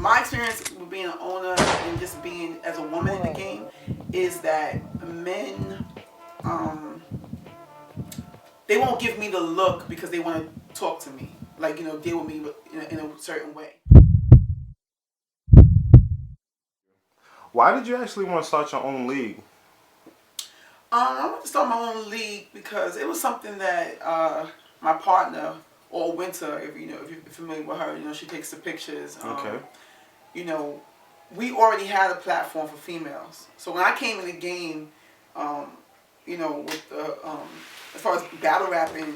my experience with being an owner and just being as a woman in the game is that men, they won't give me the look because they want to talk to me, like, you know, deal with me in a certain way. Why did you actually want to start your own league? I wanted to start my own league because it was something that my partner, or Winter, if you're familiar with her, you know, she takes the pictures. Okay. You know, we already had a platform for females. So when I came in the game, you know, with the as far as battle rapping,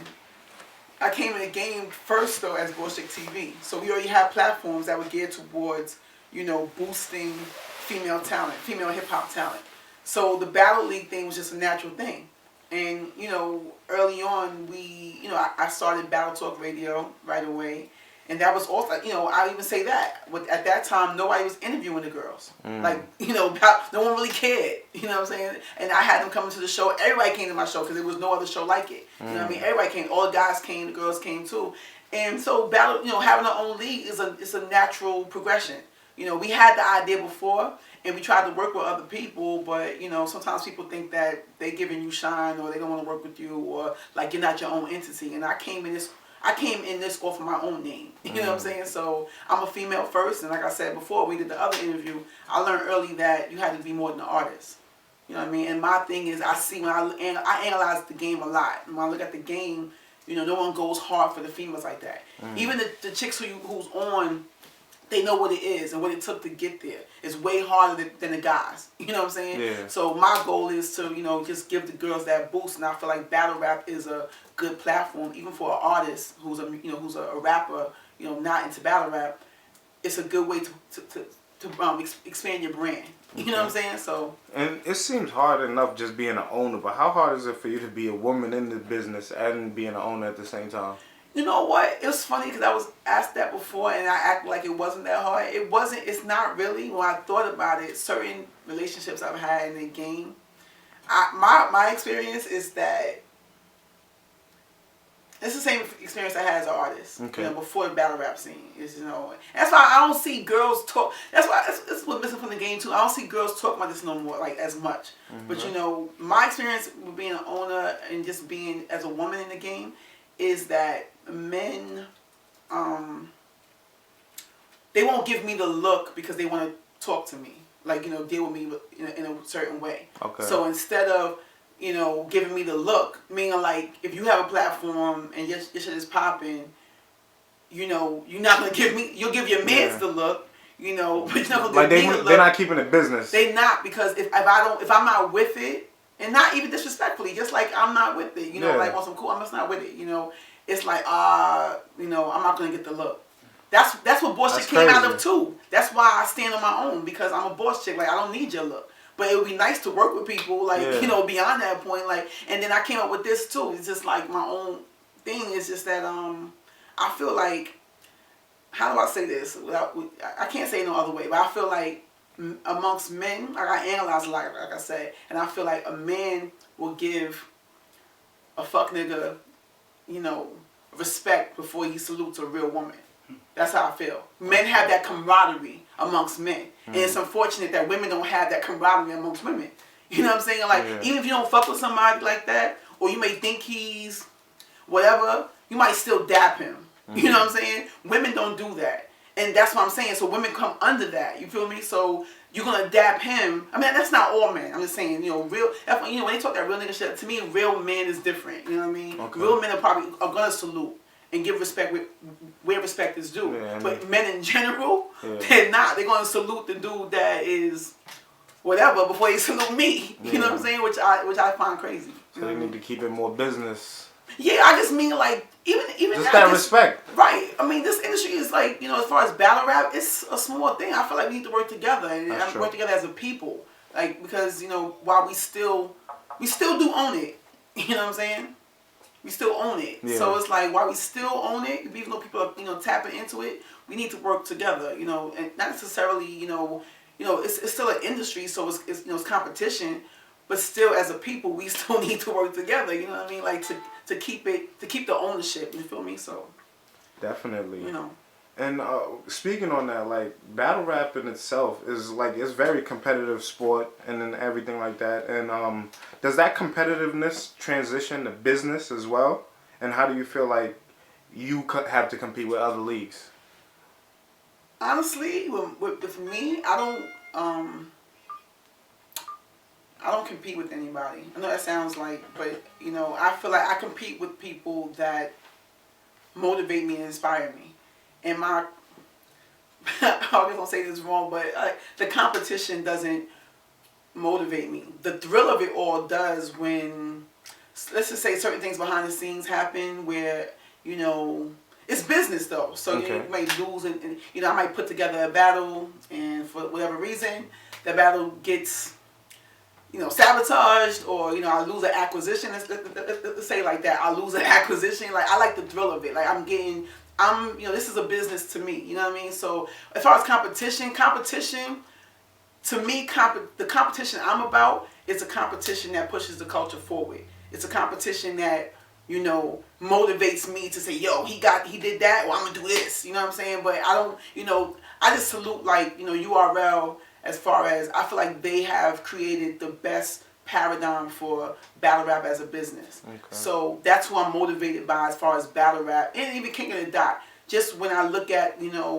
I came in the game first though as BossChick TV. So we already had platforms that were geared towards, you know, boosting female talent, female hip hop talent. So the battle league thing was just a natural thing. And, you know, early on I started Battle Talk Radio right away. And that was also, you know, I even say that. At that time, nobody was interviewing the girls. Like, you know, no one really cared. You know what I'm saying? And I had them coming to the show. Everybody came to my show because there was no other show like it. You know what I mean? Everybody came. All the guys came. The girls came too. And so battle, you know, having our own league is a natural progression. You know, we had the idea before, and we tried to work with other people, but, you know, sometimes people think that they're giving you shine, or they don't want to work with you, or like you're not your own entity. And I came in this off of my own name. You know what I'm saying? So I'm a female first, and like I said before, we did the other interview, I learned early that you had to be more than an artist. You know what I mean? And my thing is, I analyze the game a lot. And when I look at the game, you know, no one goes hard for the females like that. Even the chicks who's on, they know what it is and what it took to get there. It's way harder than the guys. You know what I'm saying? Yeah. So my goal is to, you know, just give the girls that boost. And I feel like battle rap is a good platform, even for an artist who's a rapper, you know, not into battle rap. It's a good way to expand your brand. You know what I'm saying? So. And it seems hard enough just being an owner, but how hard is it for you to be a woman in the business and being an owner at the same time? You know what? It was funny because I was asked that before, and I acted like it wasn't that hard. It wasn't. It's not really. When I thought about it, certain relationships I've had in the game, my experience is that it's the same experience I had as an artist. Okay. You know, before the battle rap scene. Is, you know, that's why I don't see girls talk. That's what's missing from the game too. I don't see girls talk about this no more, like, as much. But you know, my experience with being an owner and just being as a woman in the game is that men, they won't give me the look because they want to talk to me, like, you know, deal with me in a certain way. Okay. So instead of, you know, giving me the look, meaning like if you have a platform and your shit is popping, you know, you're not gonna give me. You'll give your mans the look, you know, but you're not gonna give me the look. They're not keeping it business. They not, because if I'm not with it, and not even disrespectfully, just like I'm not with it, you know, like on some cool, I'm just not with it, you know. It's like, you know, I'm not gonna get the look. That's what BossChick came out of too. That's why I stand on my own, because I'm a boss chick. Like, I don't need your look. But it would be nice to work with people, like, you know, beyond that point. Like, and then I came up with this too. It's just like my own thing. It's just that I feel like, how do I say this? I can't say it no other way. But I feel like amongst men, like, I analyze a lot, like I said, and I feel like a man will give a fuck nigga, you know, respect before he salutes a real woman. That's how I feel. Men have that camaraderie amongst men. And it's unfortunate that women don't have that camaraderie amongst women. You know what I'm saying? Like, even if you don't fuck with somebody like that, or you may think he's whatever, you might still dap him. You know what I'm saying? Women don't do that. And that's what I'm saying. So women come under that. You feel me? So you're going to dap him. I mean, that's not all men. I'm just saying, you know, you know, when they talk that real nigga shit, to me, real man is different. You know what I mean? Okay. Real men are going to salute and give respect where respect is due. Yeah, but men in general, they're not. They're going to salute the dude that is whatever before they salute me. You know what I'm saying? Which I find crazy. So they need to keep it more business. Yeah, I just mean, like, even just that respect. Right. I mean, this industry is like, you know, as far as battle rap, it's a small thing. I feel like we need to work together and work together as a people. Like, because, you know, while we still do own it. You know what I'm saying? We still own it. Yeah. So it's like, while we still own it, even though people are, you know, tapping into it, we need to work together, you know, and not necessarily, you know, it's still an industry, so it's you know, it's competition, but still, as a people, we still need to work together. You know what I mean? Like, to keep the ownership. You feel me? So definitely. You know. And speaking on that, like battle rap in itself is like it's very competitive sport and then everything like that. And does that competitiveness transition to business as well? And how do you feel like you have to compete with other leagues? Honestly, with me, I don't compete with anybody. I know that sounds like, but you know, I feel like I compete with people that motivate me and inspire me. And my, I always gonna say this wrong, but the competition doesn't motivate me. The thrill of it all does when, let's just say certain things behind the scenes happen where, you know, it's business though. So Okay. you might lose and, you know, I might put together a battle and for whatever reason, the battle gets, you know, sabotaged, or, you know, I lose an acquisition. Let's say like that. I lose an acquisition. Like, I like the thrill of it. Like, you know, this is a business to me. You know what I mean? So as far as competition to me, the competition I'm about is a competition that pushes the culture forward. It's a competition that, you know, motivates me to say, yo, he did that, well, I'm gonna do this. You know what I'm saying? But I don't, you know, I just salute, like, you know, U.R.L. as far as I feel like they have created the best paradigm for battle rap as a business. Okay. So that's who I'm motivated by as far as battle rap, and even King of the Dot. Just when I look at, you know,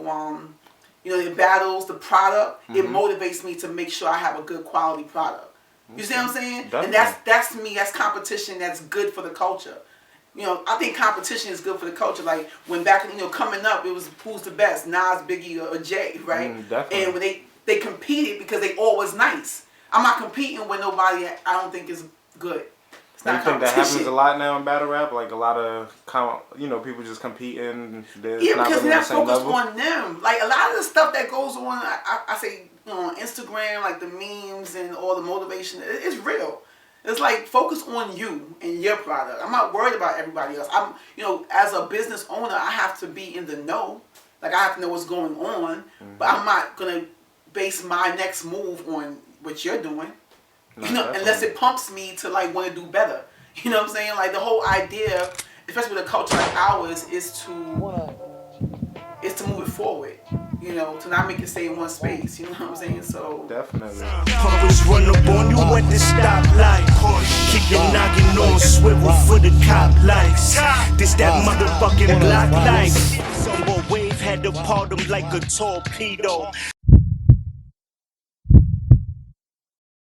the battles, the product, it motivates me to make sure I have a good quality product. You see what I'm saying? Definitely. And that's to me, that's competition that's good for the culture. You know, I think competition is good for the culture. Like when back, you know, coming up, it was who's the best, Nas, Biggie, or Jay, right? Definitely. And when they competed because they all was nice. I'm not competing with nobody that I don't think is good. It's not competition. You think that happens a lot now in battle rap? Like a lot of, you know, people just competing. Yeah, because they're not focused on them. Like a lot of the stuff that goes on, I say, you know, on Instagram, like the memes and all the motivation, it's real. It's like focus on you and your product. I'm not worried about everybody else. I'm, you know, as a business owner, I have to be in the know. Like I have to know what's going on, but I'm not gonna base my next move on what you're doing. You know, unless it pumps me to like want to do better. You know what I'm saying? Like the whole idea, especially with a culture like ours, is to move it forward. You know, to not make it stay in one space. You know what I'm saying? So definitely. Always run up on you at the stoplight. Keep your noggin on swivel for the cop lights. This that motherfucking Glock life. Some boy wave had to part him like a torpedo.